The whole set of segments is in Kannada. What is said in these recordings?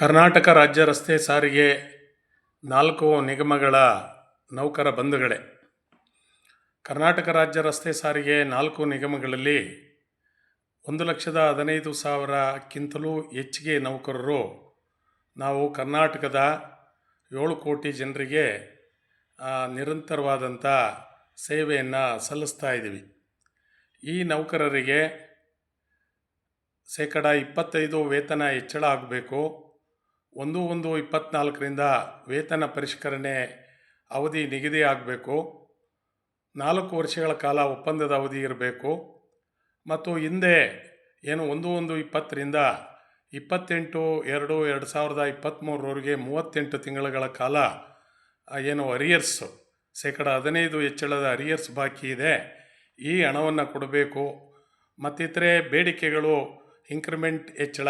ಕರ್ನಾಟಕ ರಾಜ್ಯ ರಸ್ತೆ ಸಾರಿಗೆ 4 ನಿಗಮಗಳ ನೌಕರ ಬಂಧುಗಳೇ, ಕರ್ನಾಟಕ ರಾಜ್ಯ ರಸ್ತೆ ಸಾರಿಗೆ 4 ನಿಗಮಗಳಲ್ಲಿ 1,15,000ಕ್ಕಿಂತಲೂ ಹೆಚ್ಚಿಗೆ ನೌಕರರು ನಾವು ಕರ್ನಾಟಕದ 7 ಕೋಟಿ ಜನರಿಗೆ ನಿರಂತರವಾದಂಥ ಸೇವೆಯನ್ನು ಸಲ್ಲಿಸ್ತಾ ಇದ್ದೀವಿ. ಈ ನೌಕರರಿಗೆ ಶೇಕಡ 25 ವೇತನ ಹೆಚ್ಚಳ ಆಗಬೇಕು. 1/1/24ರಿಂದ ವೇತನ ಪರಿಷ್ಕರಣೆ ಅವಧಿ ನಿಗದಿ ಆಗಬೇಕು. 4 ವರ್ಷಗಳ ಕಾಲ ಒಪ್ಪಂದದ ಅವಧಿ ಇರಬೇಕು. ಮತ್ತು ಹಿಂದೆ ಏನು 1/1/20ರಿಂದ 28/2/2023ವರೆಗೆ 38 ತಿಂಗಳುಗಳ ಕಾಲ ಏನು ಅರಿಯರ್ಸ್ ಶೇಕಡ 15 ಹೆಚ್ಚಳದ ಅರಿಯರ್ಸ್ ಬಾಕಿ ಇದೆ, ಈ ಹಣವನ್ನು ಕೊಡಬೇಕು. ಮತ್ತಿತರೆ ಬೇಡಿಕೆಗಳು ಇಂಕ್ರಿಮೆಂಟ್ ಹೆಚ್ಚಳ,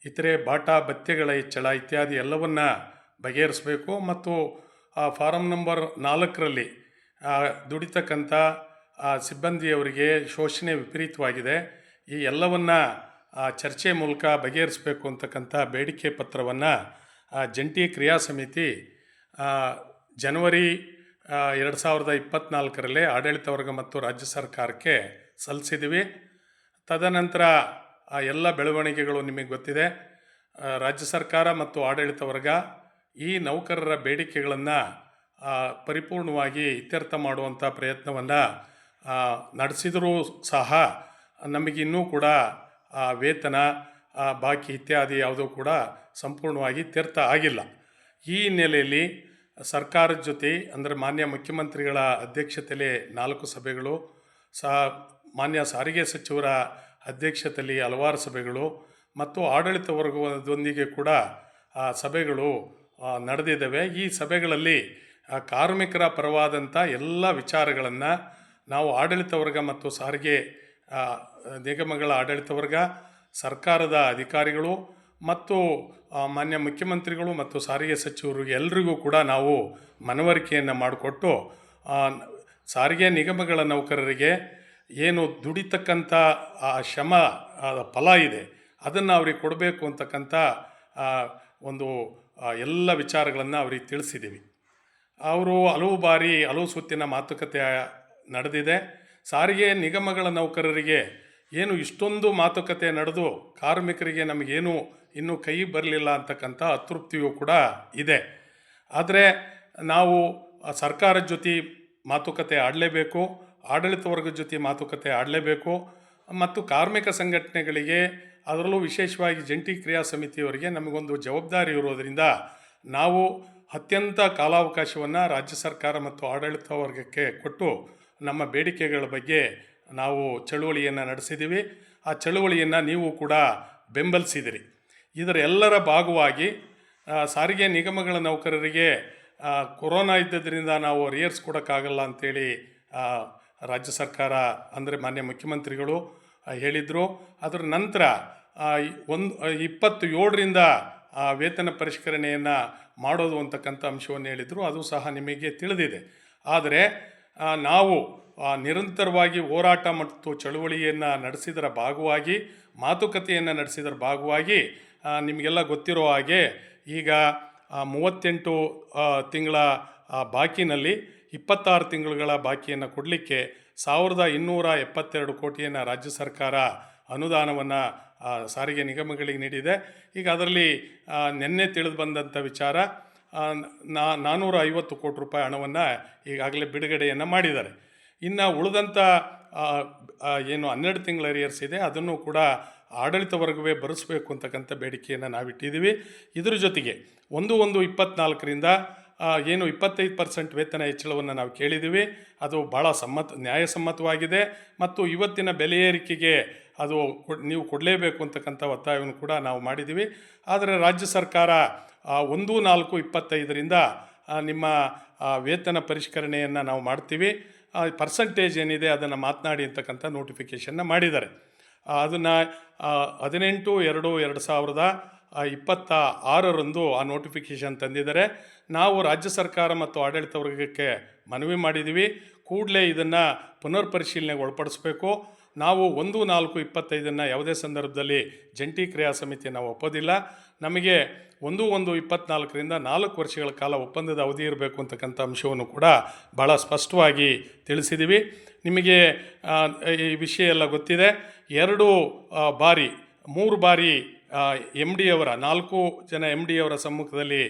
ಇತರೆ ಬಾಟಾ ಭತ್ಯೆಗಳ ಹೆಚ್ಚಳ ಇತ್ಯಾದಿ ಎಲ್ಲವನ್ನು ಬಗೆಹರಿಸಬೇಕು. ಮತ್ತು ಫಾರಂ ನಂಬರ್ 4ರಲ್ಲಿ ದುಡಿತಕ್ಕಂಥ ಸಿಬ್ಬಂದಿಯವರಿಗೆ ಶೋಷಣೆ ವಿಪರೀತವಾಗಿದೆ, ಈ ಎಲ್ಲವನ್ನು ಚರ್ಚೆ ಮೂಲಕ ಬಗೆಹರಿಸಬೇಕು ಅಂತಕ್ಕಂಥ ಬೇಡಿಕೆ ಪತ್ರವನ್ನು ಜಂಟಿ ಕ್ರಿಯಾ ಸಮಿತಿ ಜನವರಿ 2024ರಲ್ಲಿ ಆಡಳಿತ ವರ್ಗ ಮತ್ತು ರಾಜ್ಯ ಸರ್ಕಾರಕ್ಕೆ ಸಲ್ಲಿಸಿದ್ದೀವಿ. ತದನಂತರ ಎಲ್ಲ ಬೆಳವಣಿಗೆಗಳು ನಿಮಗೆ ಗೊತ್ತಿದೆ. ರಾಜ್ಯ ಸರ್ಕಾರ ಮತ್ತು ಆಡಳಿತ ವರ್ಗ ಈ ನೌಕರರ ಬೇಡಿಕೆಗಳನ್ನು ಪರಿಪೂರ್ಣವಾಗಿ ಇತ್ಯರ್ಥ ಮಾಡುವಂಥ ಪ್ರಯತ್ನವನ್ನು ನಡೆಸಿದರೂ ಸಹ ನಮಗಿನ್ನೂ ಕೂಡ ವೇತನ ಬಾಕಿ ಇತ್ಯಾದಿ ಯಾವುದೂ ಕೂಡ ಸಂಪೂರ್ಣವಾಗಿ ಇತ್ಯರ್ಥ ಆಗಿಲ್ಲ. ಈ ಹಿನ್ನೆಲೆಯಲ್ಲಿ ಸರ್ಕಾರದ ಜೊತೆ ಅಂದರೆ ಮಾನ್ಯ ಮುಖ್ಯಮಂತ್ರಿಗಳ ಅಧ್ಯಕ್ಷತೆಯಲ್ಲಿ 4 ಸಭೆಗಳು, ಮಾನ್ಯ ಸಾರಿಗೆ ಸಚಿವರ ಅಧ್ಯಕ್ಷತೆಯಲ್ಲಿ ಹಲವಾರು ಸಭೆಗಳು ಮತ್ತು ಆಡಳಿತ ವರ್ಗದೊಂದಿಗೆ ಕೂಡ ಸಭೆಗಳು ನಡೆದಿದ್ದಾವೆ. ಈ ಸಭೆಗಳಲ್ಲಿ ಕಾರ್ಮಿಕರ ಪರವಾದಂಥ ಎಲ್ಲ ವಿಚಾರಗಳನ್ನು ನಾವು ಆಡಳಿತ ವರ್ಗ ಮತ್ತು ಸಾರಿಗೆ ನಿಗಮಗಳ ಆಡಳಿತ ವರ್ಗ, ಸರ್ಕಾರದ ಅಧಿಕಾರಿಗಳು ಮತ್ತು ಮಾನ್ಯ ಮುಖ್ಯಮಂತ್ರಿಗಳು ಮತ್ತು ಸಾರಿಗೆ ಸಚಿವರು ಎಲ್ರಿಗೂ ಕೂಡ ನಾವು ಮನವರಿಕೆಯನ್ನು ಮಾಡಿಕೊಟ್ಟು ಸಾರಿಗೆ ನಿಗಮಗಳ ನೌಕರರಿಗೆ ಏನು ದುಡಿತಕ್ಕಂಥ ಶ್ರಮ ಫಲ ಇದೆ ಅದನ್ನು ಅವ್ರಿಗೆ ಕೊಡಬೇಕು ಅಂತಕ್ಕಂಥ ಒಂದು ಎಲ್ಲ ವಿಚಾರಗಳನ್ನು ಅವ್ರಿಗೆ ತಿಳಿಸಿದ್ದೀವಿ. ಅವರು ಹಲವು ಬಾರಿ ಹಲವು ಸುತ್ತಿನ ಮಾತುಕತೆ ನಡೆದಿದೆ. ಸಾರಿಗೆ ನಿಗಮಗಳ ನೌಕರರಿಗೆ ಏನು ಇಷ್ಟೊಂದು ಮಾತುಕತೆ ನಡೆದು ಕಾರ್ಮಿಕರಿಗೆ ನಮಗೇನು ಇನ್ನೂ ಕೈ ಬರಲಿಲ್ಲ ಅಂತಕ್ಕಂಥ ಅತೃಪ್ತಿಯೂ ಕೂಡ ಇದೆ. ಆದರೆ ನಾವು ಸರ್ಕಾರದ ಜೊತೆ ಮಾತುಕತೆ ಆಡಲೇಬೇಕು, ಆಡಳಿತ ವರ್ಗದ ಜೊತೆ ಮಾತುಕತೆ ಆಡಲೇಬೇಕು. ಮತ್ತು ಕಾರ್ಮಿಕ ಸಂಘಟನೆಗಳಿಗೆ, ಅದರಲ್ಲೂ ವಿಶೇಷವಾಗಿ ಜಂಟಿ ಕ್ರಿಯಾ ಸಮಿತಿಯವರಿಗೆ ನಮಗೊಂದು ಜವಾಬ್ದಾರಿ ಇರೋದರಿಂದ ನಾವು ಅತ್ಯಂತ ಕಾಲಾವಕಾಶವನ್ನು ರಾಜ್ಯ ಸರ್ಕಾರ ಮತ್ತು ಆಡಳಿತ ವರ್ಗಕ್ಕೆ ಕೊಟ್ಟು ನಮ್ಮ ಬೇಡಿಕೆಗಳ ಬಗ್ಗೆ ನಾವು ಚಳುವಳಿಯನ್ನು ನಡೆಸಿದ್ದೀವಿ. ಆ ಚಳುವಳಿಯನ್ನು ನೀವು ಕೂಡ ಬೆಂಬಲಿಸಿದಿರಿ. ಇದರ ಎಲ್ಲರ ಭಾಗವಾಗಿ ಸಾರಿಗೆ ನಿಗಮಗಳ ನೌಕರರಿಗೆ ಕೊರೋನಾ ಇದ್ದದ್ರಿಂದ ನಾವು ಅರಿಯರ್ಸ್ ಕೊಡೋಕ್ಕಾಗಲ್ಲ ಅಂಥೇಳಿ ರಾಜ್ಯ ಸರ್ಕಾರ ಅಂದರೆ ಮಾನ್ಯ ಮುಖ್ಯಮಂತ್ರಿಗಳು ಹೇಳಿದರು. ಅದರ ನಂತರ 27ರಿಂದ ವೇತನ ಪರಿಷ್ಕರಣೆಯನ್ನು ಮಾಡೋದು ಅಂತಕ್ಕಂಥ ಅಂಶವನ್ನು ಹೇಳಿದರು. ಅದು ಸಹ ನಿಮಗೆ ತಿಳಿದಿದೆ. ಆದರೆ ನಾವು ನಿರಂತರವಾಗಿ ಹೋರಾಟ ಮತ್ತು ಚಳುವಳಿಯನ್ನು ನಡೆಸಿದರ ಭಾಗವಾಗಿ, ಮಾತುಕತೆಯನ್ನು ನಡೆಸಿದರ ಭಾಗವಾಗಿ ನಿಮಗೆಲ್ಲ ಗೊತ್ತಿರೋ ಹಾಗೆ ಈಗ 38 ತಿಂಗಳ ಬಾಕಿನಲ್ಲಿ 26 ತಿಂಗಳುಗಳ ಬಾಕಿಯನ್ನು ಕೊಡಲಿಕ್ಕೆ 1,272 ಕೋಟಿಯನ್ನು ರಾಜ್ಯ ಸರ್ಕಾರ ಅನುದಾನವನ್ನು ಸಾರಿಗೆ ನಿಗಮಗಳಿಗೆ ನೀಡಿದೆ. ಈಗ ಅದರಲ್ಲಿ ನಿನ್ನೆ ತಿಳಿದು ಬಂದಂಥ ವಿಚಾರ 450 ಕೋಟಿ ರೂಪಾಯಿ ಹಣವನ್ನು ಈಗಾಗಲೇ ಬಿಡುಗಡೆಯನ್ನು ಮಾಡಿದ್ದಾರೆ. ಇನ್ನು ಉಳಿದಂಥ ಏನು 12 ತಿಂಗಳ ಅರಿಯರ್ಸ್ ಇದೆ ಅದನ್ನು ಕೂಡ ಆಡಳಿತ ವರ್ಗವೇ ಭರಿಸಬೇಕು ಅಂತಕ್ಕಂಥ ಬೇಡಿಕೆಯನ್ನು ನಾವಿಟ್ಟಿದ್ದೀವಿ. ಇದರ ಜೊತೆಗೆ 1/1/24ರಿಂದ ಏನು 25% ವೇತನ ಹೆಚ್ಚಳವನ್ನು ನಾವು ಕೇಳಿದ್ದೀವಿ. ಅದು ಭಾಳ ನ್ಯಾಯಸಮ್ಮತವಾಗಿದೆ ಮತ್ತು ಇವತ್ತಿನ ಬೆಲೆ ಏರಿಕೆಗೆ ಅದು ನೀವು ಕೊಡಲೇಬೇಕು ಅಂತಕ್ಕಂಥ ಒತ್ತಾಯವನ್ನು ಕೂಡ ನಾವು ಮಾಡಿದ್ದೀವಿ. ಆದರೆ ರಾಜ್ಯ ಸರ್ಕಾರ 1/4/25ರಿಂದ ನಿಮ್ಮ ವೇತನ ಪರಿಷ್ಕರಣೆಯನ್ನು ನಾವು ಮಾಡ್ತೀವಿ, ಪರ್ಸಂಟೇಜ್ ಏನಿದೆ ಅದನ್ನು ಮಾತನಾಡಿ ಅಂತಕ್ಕಂಥ ನೋಟಿಫಿಕೇಷನ್ನ ಮಾಡಿದ್ದಾರೆ. ಅದನ್ನು 18/2/2026ರಂದು ಆ ನೋಟಿಫಿಕೇಷನ್ ತಂದಿದ್ದಾರೆ. ನಾವು ರಾಜ್ಯ ಸರ್ಕಾರ ಮತ್ತು ಆಡಳಿತ ವರ್ಗಕ್ಕೆ ಮನವಿ ಮಾಡಿದ್ದೀವಿ, ಕೂಡಲೇ ಇದನ್ನು ಪುನರ್ ಪರಿಶೀಲನೆಗೆ ಒಳಪಡಿಸಬೇಕು ನಾವು 1/4/25 ಯಾವುದೇ ಸಂದರ್ಭದಲ್ಲಿ ಜಂಟಿ ಕ್ರಿಯಾ ಸಮಿತಿಯನ್ನು ಒಪ್ಪೋದಿಲ್ಲ. ನಮಗೆ 1/1/24 4 ವರ್ಷಗಳ ಕಾಲ ಒಪ್ಪಂದದ ಅವಧಿ ಇರಬೇಕು ಅಂತಕ್ಕಂಥ ಅಂಶವನ್ನು ಕೂಡ ಭಾಳ ಸ್ಪಷ್ಟವಾಗಿ ತಿಳಿಸಿದ್ದೀವಿ. ನಿಮಗೆ ಈ ವಿಷಯ ಎಲ್ಲ ಗೊತ್ತಿದೆ. 2 ಬಾರಿ 3 ಬಾರಿ MD ಅವರ 4 ಜನ MD ಅವರ ಸಮ್ಮುಖದಲ್ಲಿ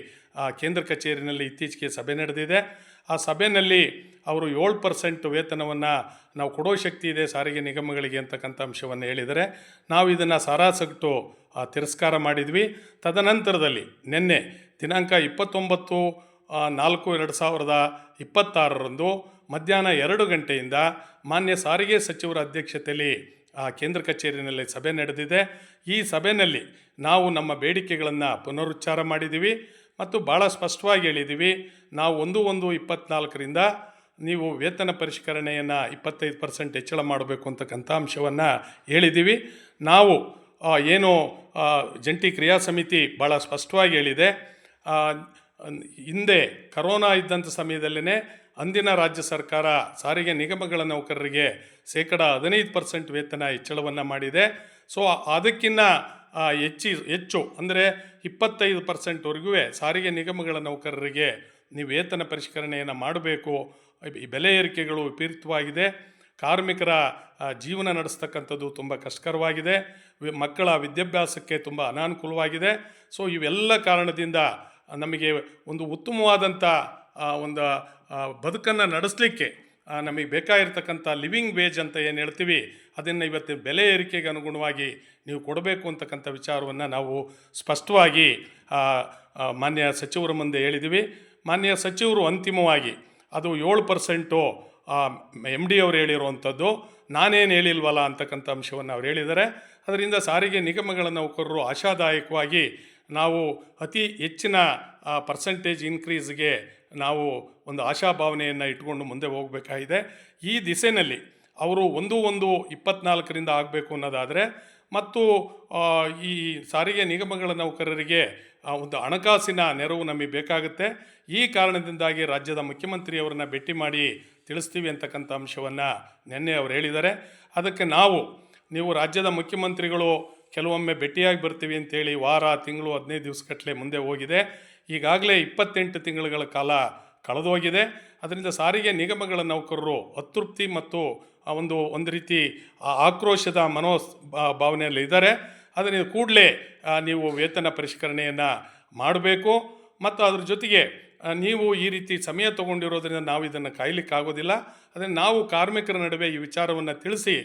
ಕೇಂದ್ರ ಕಚೇರಿನಲ್ಲಿ ಇತ್ತೀಚೆಗೆ ಸಭೆ ನಡೆದಿದೆ. ಆ ಸಭೆಯಲ್ಲಿ ಅವರು 7% ವೇತನವನ್ನು ನಾವು ಕೊಡೋ ಶಕ್ತಿ ಇದೆ ಸಾರಿಗೆ ನಿಗಮಗಳಿಗೆ ಅಂತಕ್ಕಂಥ ಅಂಶವನ್ನು ಹೇಳಿದರೆ, ನಾವು ಇದನ್ನು ಸಾರಾಸಗಟು ತಿರಸ್ಕಾರ ಮಾಡಿದ್ವಿ. ತದನಂತರದಲ್ಲಿ ನಿನ್ನೆ ದಿನಾಂಕ 29/4/2026 ಮಧ್ಯಾಹ್ನ 2 ಗಂಟೆಯಿಂದ ಮಾನ್ಯ ಸಾರಿಗೆ ಸಚಿವರ ಅಧ್ಯಕ್ಷತೆಯಲ್ಲಿ ಕೇಂದ್ರ ಕಚೇರಿಯಲ್ಲಿ ಸಭೆ ನಡೆದಿದೆ. ಈ ಸಭೆಯಲ್ಲಿ ನಾವು ನಮ್ಮ ಬೇಡಿಕೆಗಳನ್ನು ಪುನರುಚ್ಚಾರ ಮಾಡಿದ್ದೀವಿ ಮತ್ತು ಭಾಳ ಸ್ಪಷ್ಟವಾಗಿ ಹೇಳಿದ್ದೀವಿ. ನಾವು 1/1/24 ನೀವು ವೇತನ ಪರಿಷ್ಕರಣೆಯನ್ನು 25% ಹೆಚ್ಚಳ ಮಾಡಬೇಕು ಅಂತಕ್ಕಂಥ ಅಂಶವನ್ನು ಹೇಳಿದ್ದೀವಿ. ನಾವು ಏನು ಜಂಟಿ ಕ್ರಿಯಾ ಸಮಿತಿ ಭಾಳ ಸ್ಪಷ್ಟವಾಗಿ ಹೇಳಿದೆ. ಹಿಂದೆ ಕರೋನಾ ಇದ್ದಂಥ ಸಮಯದಲ್ಲೇ ಅಂದಿನ ರಾಜ್ಯ ಸರ್ಕಾರ ಸಾರಿಗೆ ನಿಗಮಗಳ ನೌಕರರಿಗೆ 15% ವೇತನ ಹೆಚ್ಚಳವನ್ನು ಮಾಡಿದೆ. ಸೊ ಅದಕ್ಕಿಂತ ಹೆಚ್ಚು ಅಂದರೆ 25%ವರೆಗೂ ಸಾರಿಗೆ ನಿಗಮಗಳ ನೌಕರರಿಗೆ ನೀವು ವೇತನ ಪರಿಷ್ಕರಣೆಯನ್ನು ಮಾಡಬೇಕು. ಬೆಲೆ ಏರಿಕೆಗಳು ವಿಪರೀತವಾಗಿದೆ. ಕಾರ್ಮಿಕರ ಜೀವನ ನಡೆಸ್ತಕ್ಕಂಥದ್ದು ತುಂಬ ಕಷ್ಟಕರವಾಗಿದೆ. ಮಕ್ಕಳ ವಿದ್ಯಾಭ್ಯಾಸಕ್ಕೆ ತುಂಬ ಅನಾನುಕೂಲವಾಗಿದೆ. ಸೊ ಇವೆಲ್ಲ ಕಾರಣದಿಂದ ನಮಗೆ ಒಂದು ಉತ್ತಮವಾದಂಥ ಒಂದು ಬದುಕನ್ನು ನಡೆಸಲಿಕ್ಕೆ ನಮಗೆ ಬೇಕಾಗಿರ್ತಕ್ಕಂಥ ಲಿವಿಂಗ್ ವೇಜ್ ಅಂತ ಏನು ಹೇಳ್ತೀವಿ, ಅದನ್ನು ಇವತ್ತು ಬೆಲೆ ಏರಿಕೆಗೆ ಅನುಗುಣವಾಗಿ ನೀವು ಕೊಡಬೇಕು ಅಂತಕ್ಕಂಥ ವಿಚಾರವನ್ನು ನಾವು ಸ್ಪಷ್ಟವಾಗಿ ಮಾನ್ಯ ಸಚಿವರ ಮುಂದೆ ಹೇಳಿದ್ದೀವಿ. ಮಾನ್ಯ ಸಚಿವರು ಅಂತಿಮವಾಗಿ ಅದು 7% MD ಅವರು ಹೇಳಿರುವಂಥದ್ದು, ನಾನೇನು ಹೇಳಿಲ್ವಲ್ಲ ಅಂತಕ್ಕಂಥ ಅಂಶವನ್ನು ಅವ್ರು ಹೇಳಿದ್ದಾರೆ. ಅದರಿಂದ ಸಾರಿಗೆ ನಿಗಮಗಳ ನೌಕರರು ಆಶಾದಾಯಕವಾಗಿ ನಾವು ಅತಿ ಹೆಚ್ಚಿನ ಪರ್ಸೆಂಟೇಜ್ ಇನ್ಕ್ರೀಸ್ಗೆ ನಾವು ಒಂದು ಆಶಾಭಾವನೆಯನ್ನು ಇಟ್ಕೊಂಡು ಮುಂದೆ ಹೋಗಬೇಕಾಗಿದೆ. ಈ ದಿಸೆಯಲ್ಲಿ ಅವರು 1/1/24 ಆಗಬೇಕು ಅನ್ನೋದಾದರೆ ಮತ್ತು ಈ ಸಾರಿಗೆ ನಿಗಮಗಳ ನೌಕರರಿಗೆ ಒಂದು ಹಣಕಾಸಿನ ನೆರವು ನಮಗೆ ಬೇಕಾಗುತ್ತೆ. ಈ ಕಾರಣದಿಂದಾಗಿ ರಾಜ್ಯದ ಮುಖ್ಯಮಂತ್ರಿಯವರನ್ನ ಭೇಟಿ ಮಾಡಿ ತಿಳಿಸ್ತೀವಿ ಅಂತಕ್ಕಂಥ ಅಂಶವನ್ನು ನಿನ್ನೆ ಅವರು ಹೇಳಿದ್ದಾರೆ. ಅದಕ್ಕೆ ನೀವು ರಾಜ್ಯದ ಮುಖ್ಯಮಂತ್ರಿಗಳು ಕೆಲವೊಮ್ಮೆ ಭೇಟಿಯಾಗಿ ಬರ್ತೀವಿ ಅಂತೇಳಿ ವಾರ, ತಿಂಗಳು, 15 ದಿವಸಗಟ್ಟಲೆ ಮುಂದೆ ಹೋಗಿದೆ. ಈಗಾಗಲೇ 28 ತಿಂಗಳುಗಳ ಕಾಲ ಕಳೆದೋಗಿದೆ. ಅದರಿಂದ ಸಾರಿಗೆ ನಿಗಮಗಳ ನೌಕರರು ಅತೃಪ್ತಿ ಮತ್ತು ಒಂದು ರೀತಿ ಆಕ್ರೋಶದ ಭಾವನೆಯಲ್ಲಿ ಇದ್ದಾರೆ. ಅದರಿಂದ ಕೂಡಲೇ ನೀವು ವೇತನ ಪರಿಷ್ಕರಣೆಯನ್ನು ಮಾಡಬೇಕು. ಮತ್ತು ಅದ್ರ ಜೊತೆಗೆ ನೀವು ಈ ರೀತಿ ಸಮಯ ತಗೊಂಡಿರೋದ್ರಿಂದ ನಾವು ಇದನ್ನು ಕಾಯಲಿಕ್ಕಾಗೋದಿಲ್ಲ. ಅದನ್ನು ನಾವು ಕಾರ್ಮಿಕರ ನಡುವೆ ಈ ವಿಚಾರವನ್ನು ತಿಳಿಸಿ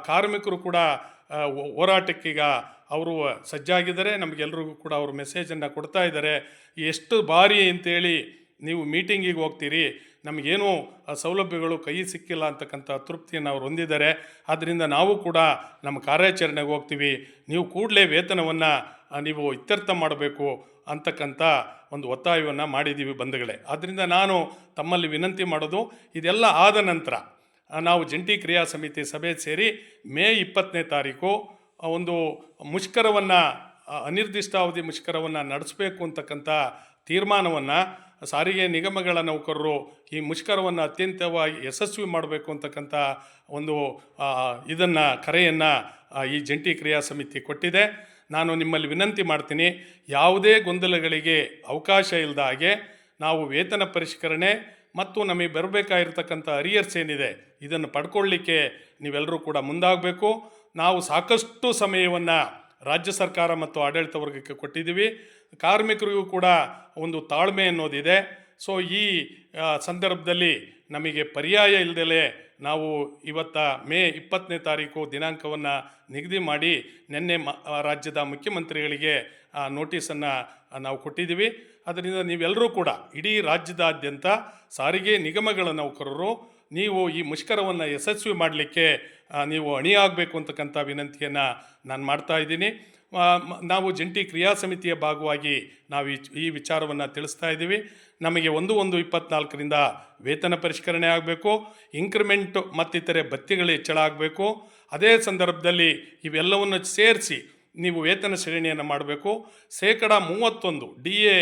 ಕಾರ್ಮಿಕರು ಕೂಡ ಹೋರಾಟಕ್ಕೀಗ ಅವರು ಸಜ್ಜಾಗಿದ್ದಾರೆ. ನಮಗೆಲ್ರಿಗೂ ಕೂಡ ಅವರು ಮೆಸೇಜನ್ನು ಕೊಡ್ತಾ ಇದ್ದಾರೆ. ಎಷ್ಟು ಬಾರಿ ಅಂತೇಳಿ ನೀವು ಮೀಟಿಂಗಿಗೆ ಹೋಗ್ತೀರಿ, ನಮಗೇನೂ ಸೌಲಭ್ಯಗಳು ಕೈ ಸಿಕ್ಕಿಲ್ಲ ಅಂತಕ್ಕಂಥ ತೃಪ್ತಿಯನ್ನು ಅವರು ಹೊಂದಿದ್ದಾರೆ. ಆದ್ದರಿಂದ ನಾವು ಕೂಡ ನಮ್ಮ ಕಾರ್ಯಾಚರಣೆಗೆ ಹೋಗ್ತೀವಿ, ನೀವು ಕೂಡಲೇ ವೇತನವನ್ನು ನೀವು ಇತ್ಯರ್ಥ ಮಾಡಬೇಕು ಅಂತಕ್ಕಂಥ ಒಂದು ಒತ್ತಾಯವನ್ನು ಮಾಡಿದ್ದೀವಿ ಬಂಧುಗಳೇ. ಆದ್ದರಿಂದ ನಾನು ತಮ್ಮಲ್ಲಿ ವಿನಂತಿ ಮಾಡೋದು, ಇದೆಲ್ಲ ಆದ ನಂತರ ನಾವು ಜಂಟಿ ಕ್ರಿಯಾ ಸಮಿತಿ ಸಭೆ ಸೇರಿ ಮೇ 20ನೇ ಒಂದು ಮುಷ್ಕರವನ್ನು, ಅನಿರ್ದಿಷ್ಟಾವಧಿ ಮುಷ್ಕರವನ್ನು ನಡೆಸಬೇಕು ಅಂತಕ್ಕಂಥ ತೀರ್ಮಾನವನ್ನು ಸಾರಿಗೆ ನಿಗಮಗಳ ನೌಕರರು ಈ ಮುಷ್ಕರವನ್ನು ಅತ್ಯಂತವಾಗಿ ಯಶಸ್ವಿ ಮಾಡಬೇಕು ಅಂತಕ್ಕಂಥ ಒಂದು ಕರೆಯನ್ನು ಈ ಜಂಟಿ ಕ್ರಿಯಾ ಸಮಿತಿ ಕೊಟ್ಟಿದೆ. ನಾನು ನಿಮ್ಮಲ್ಲಿ ವಿನಂತಿ ಮಾಡ್ತೀನಿ, ಯಾವುದೇ ಗೊಂದಲಗಳಿಗೆ ಅವಕಾಶ ಇಲ್ಲದ ಹಾಗೆ ನಾವು ವೇತನ ಪರಿಷ್ಕರಣೆ ಮತ್ತು ನಮಗೆ ಬರಬೇಕಾಗಿರ್ತಕ್ಕಂಥ ಅರಿಯರ್ಸ್ ಏನಿದೆ ಇದನ್ನು ಪಡ್ಕೊಳ್ಳಿಕ್ಕೆ ನೀವೆಲ್ಲರೂ ಕೂಡ ಮುಂದಾಗಬೇಕು. ನಾವು ಸಾಕಷ್ಟು ಸಮಯವನ್ನು ರಾಜ್ಯ ಸರ್ಕಾರ ಮತ್ತು ಆಡಳಿತ ವರ್ಗಕ್ಕೆ ಕೊಟ್ಟಿದ್ದೀವಿ. ಕಾರ್ಮಿಕರಿಗೂ ಕೂಡ ಒಂದು ತಾಳ್ಮೆ ಅನ್ನೋದಿದೆ. ಸೊ ಈ ಸಂದರ್ಭದಲ್ಲಿ ನಮಗೆ ಪರ್ಯಾಯ ಇಲ್ಲದಲೇ ನಾವು ಮೇ 20ನೇ ದಿನಾಂಕವನ್ನು ನಿಗದಿ ಮಾಡಿ ನಿನ್ನೆ ರಾಜ್ಯದ ಮುಖ್ಯಮಂತ್ರಿಗಳಿಗೆ ನೋಟಿಸನ್ನು ನಾವು ಕೊಟ್ಟಿದ್ದೀವಿ. ಅದರಿಂದ ನೀವೆಲ್ಲರೂ ಕೂಡ ಇಡೀ ರಾಜ್ಯದಾದ್ಯಂತ ಸಾರಿಗೆ ನಿಗಮಗಳ ನೌಕರರು ನೀವು ಈ ಮುಷ್ಕರವನ್ನು ಯಶಸ್ವಿ ಮಾಡಲಿಕ್ಕೆ ನೀವು ಅಣಿಯಾಗಬೇಕು ಅಂತಕ್ಕಂಥ ವಿನಂತಿಯನ್ನು ನಾನು ಮಾಡ್ತಾ ಇದ್ದೀನಿ. ನಾವು ಜಂಟಿ ಕ್ರಿಯಾ ಸಮಿತಿಯ ಭಾಗವಾಗಿ ನಾವು ಈ ವಿಚಾರವನ್ನು ತಿಳಿಸ್ತಾ ಇದ್ದೀವಿ. ನಮಗೆ 1/1/24 ವೇತನ ಪರಿಷ್ಕರಣೆ ಆಗಬೇಕು, ಇನ್ಕ್ರಿಮೆಂಟ್ ಮತ್ತಿತರೆ ಭತ್ಯೆಗಳು ಹೆಚ್ಚಳ ಆಗಬೇಕು. ಅದೇ ಸಂದರ್ಭದಲ್ಲಿ ಇವೆಲ್ಲವನ್ನು ಸೇರಿಸಿ ನೀವು ವೇತನ ಶ್ರೇಣಿಯನ್ನು ಮಾಡಬೇಕು. 31% DA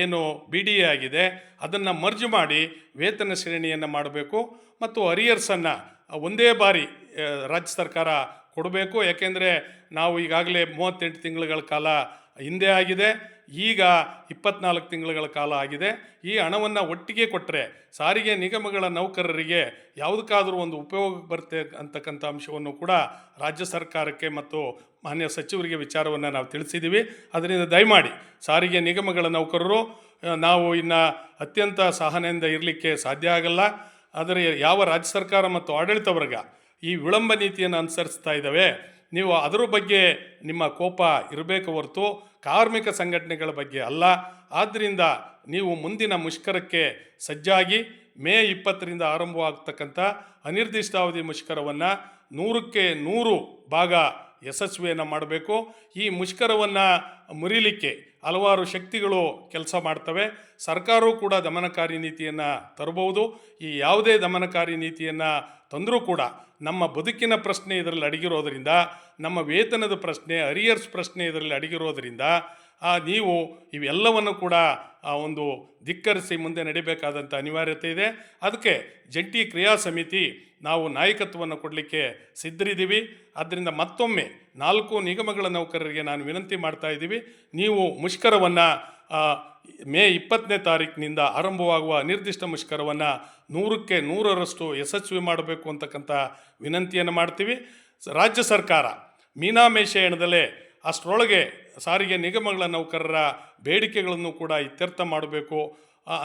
ಏನು BDA ಆಗಿದೆ ಅದನ್ನು ಮರ್ಜ್ ಮಾಡಿ ವೇತನ ಶ್ರೇಣಿಯನ್ನು ಮಾಡಬೇಕು. ಮತ್ತು ಅರಿಯರ್ಸನ್ನು ಒಂದೇ ಬಾರಿ ರಾಜ್ಯ ಸರ್ಕಾರ ಕೊಡಬೇಕು. ಯಾಕೆಂದರೆ ನಾವು ಈಗಾಗಲೇ 38 ತಿಂಗಳುಗಳ ಕಾಲ ಹಿಂದೆ ಆಗಿದೆ, ಈಗ 24 ತಿಂಗಳುಗಳ ಕಾಲ ಆಗಿದೆ. ಈ ಹಣವನ್ನು ಒಟ್ಟಿಗೆ ಕೊಟ್ಟರೆ ಸಾರಿಗೆ ನಿಗಮಗಳ ನೌಕರರಿಗೆ ಯಾವುದಕ್ಕಾದರೂ ಒಂದು ಉಪಯೋಗಕ್ಕೆ ಬರುತ್ತೆ ಅಂತಕ್ಕಂಥ ಅಂಶವನ್ನು ಕೂಡ ರಾಜ್ಯ ಸರ್ಕಾರಕ್ಕೆ ಮತ್ತು ಮಾನ್ಯ ಸಚಿವರಿಗೆ ವಿಚಾರವನ್ನು ನಾವು ತಿಳಿಸಿದ್ದೀವಿ. ಅದರಿಂದ ದಯಮಾಡಿ ಸಾರಿಗೆ ನಿಗಮಗಳ ನೌಕರರು ನಾವು ಇನ್ನು ಅತ್ಯಂತ ಸಹನೆಯಿಂದ ಇರಲಿಕ್ಕೆ ಸಾಧ್ಯ ಆಗಲ್ಲ. ಆದರೆ ಯಾವ ರಾಜ್ಯ ಸರ್ಕಾರ ಮತ್ತು ಆಡಳಿತ ವರ್ಗ ಈ ವಿಳಂಬ ನೀತಿಯನ್ನು ಅನುಸರಿಸ್ತಾ ಇದ್ದಾವೆ, ನೀವು ಅದರ ಬಗ್ಗೆ ನಿಮ್ಮ ಕೋಪ ಇರಬೇಕು ಹೊರತು ಕಾರ್ಮಿಕ ಸಂಘಟನೆಗಳ ಬಗ್ಗೆ ಅಲ್ಲ. ಆದ್ದರಿಂದ ನೀವು ಮುಂದಿನ ಮುಷ್ಕರಕ್ಕೆ ಸಜ್ಜಾಗಿ ಮೇ 20ರಿಂದ ಆರಂಭವಾಗ್ತಕ್ಕಂಥ ಅನಿರ್ದಿಷ್ಟಾವಧಿ ಮುಷ್ಕರವನ್ನು 100ಕ್ಕೆ 100 ಭಾಗ ಯಶಸ್ವಿಯನ್ನು ಮಾಡಬೇಕು. ಈ ಮುಷ್ಕರವನ್ನು ಮುರಿಲಿಕ್ಕೆ ಹಲವಾರು ಶಕ್ತಿಗಳು ಕೆಲಸ ಮಾಡ್ತವೆ. ಸರ್ಕಾರವೂ ಕೂಡ ದಮನಕಾರಿ ನೀತಿಯನ್ನು ತರಬಹುದು. ಈ ಯಾವುದೇ ದಮನಕಾರಿ ನೀತಿಯನ್ನು ತಂದರೂ ಕೂಡ ನಮ್ಮ ಬದುಕಿನ ಪ್ರಶ್ನೆ ಇದರಲ್ಲಿ ಅಡಗಿರೋದರಿಂದ, ನಮ್ಮ ವೇತನದ ಪ್ರಶ್ನೆ, ಅರಿಯರ್ಸ್ ಪ್ರಶ್ನೆ ಇದರಲ್ಲಿ ಅಡಗಿರೋದರಿಂದ ನೀವು ಇವೆಲ್ಲವನ್ನು ಕೂಡ ಒಂದು ಧಿಕ್ಕರಿಸಿ ಮುಂದೆ ನಡಿಬೇಕಾದಂಥ ಅನಿವಾರ್ಯತೆ ಇದೆ. ಅದಕ್ಕೆ ಜಂಟಿ ಕ್ರಿಯಾ ಸಮಿತಿ ನಾವು ನಾಯಕತ್ವವನ್ನು ಕೊಡಲಿಕ್ಕೆ ಸಿದ್ಧರಿದ್ದೀವಿ. ಆದ್ದರಿಂದ ಮತ್ತೊಮ್ಮೆ 4 ನಿಗಮಗಳ ನೌಕರರಿಗೆ ನಾನು ವಿನಂತಿ ಮಾಡ್ತಾ ಇದ್ದೀವಿ, ನೀವು ಮುಷ್ಕರವನ್ನು ಮೇ 20ನೇ ತಾರೀಕಿನಿಂದ ಆರಂಭವಾಗುವ ಅನಿರ್ದಿಷ್ಟ ಮುಷ್ಕರವನ್ನು 100ಕ್ಕೆ 100ರಷ್ಟು ಯಶಸ್ವಿ ಮಾಡಬೇಕು ಅಂತಕ್ಕಂಥ ವಿನಂತಿಯನ್ನು ಮಾಡ್ತೀವಿ. ರಾಜ್ಯ ಸರ್ಕಾರ ಮೀನಾಮೇಷ ಎಣದಲೇ ಅಷ್ಟರೊಳಗೆ ಸಾರಿಗೆ ನಿಗಮಗಳ ನೌಕರರ ಬೇಡಿಕೆಗಳನ್ನು ಕೂಡ ಇತ್ಯರ್ಥ ಮಾಡಬೇಕು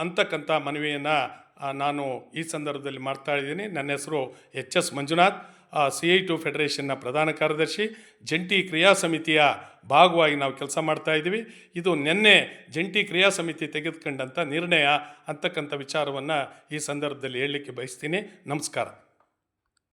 ಅಂತಕ್ಕಂಥ ಮನವಿಯನ್ನು ನಾನು ಈ ಸಂದರ್ಭದಲ್ಲಿ ಮಾಡ್ತಾ ಇದ್ದೀನಿ. ನನ್ನ ಹೆಸರು HS ಮಂಜುನಾಥ್, CI2 ಫೆಡರೇಷನ್ನ ಪ್ರಧಾನ ಕಾರ್ಯದರ್ಶಿ. ಜಂಟಿ ಕ್ರಿಯಾ ಸಮಿತಿಯ ಭಾಗವಾಗಿ ನಾವು ಕೆಲಸ ಮಾಡ್ತಾ ಇದ್ದೀವಿ. ಇದು ನಿನ್ನೆ ಜಂಟಿ ಕ್ರಿಯಾ ಸಮಿತಿ ತೆಗೆದುಕೊಂಡಂಥ ನಿರ್ಣಯ ಅಂತಕ್ಕಂಥ ವಿಚಾರವನ್ನು ಈ ಸಂದರ್ಭದಲ್ಲಿ ಹೇಳಲಿಕ್ಕೆ ಬಯಸ್ತೀನಿ. ನಮಸ್ಕಾರ.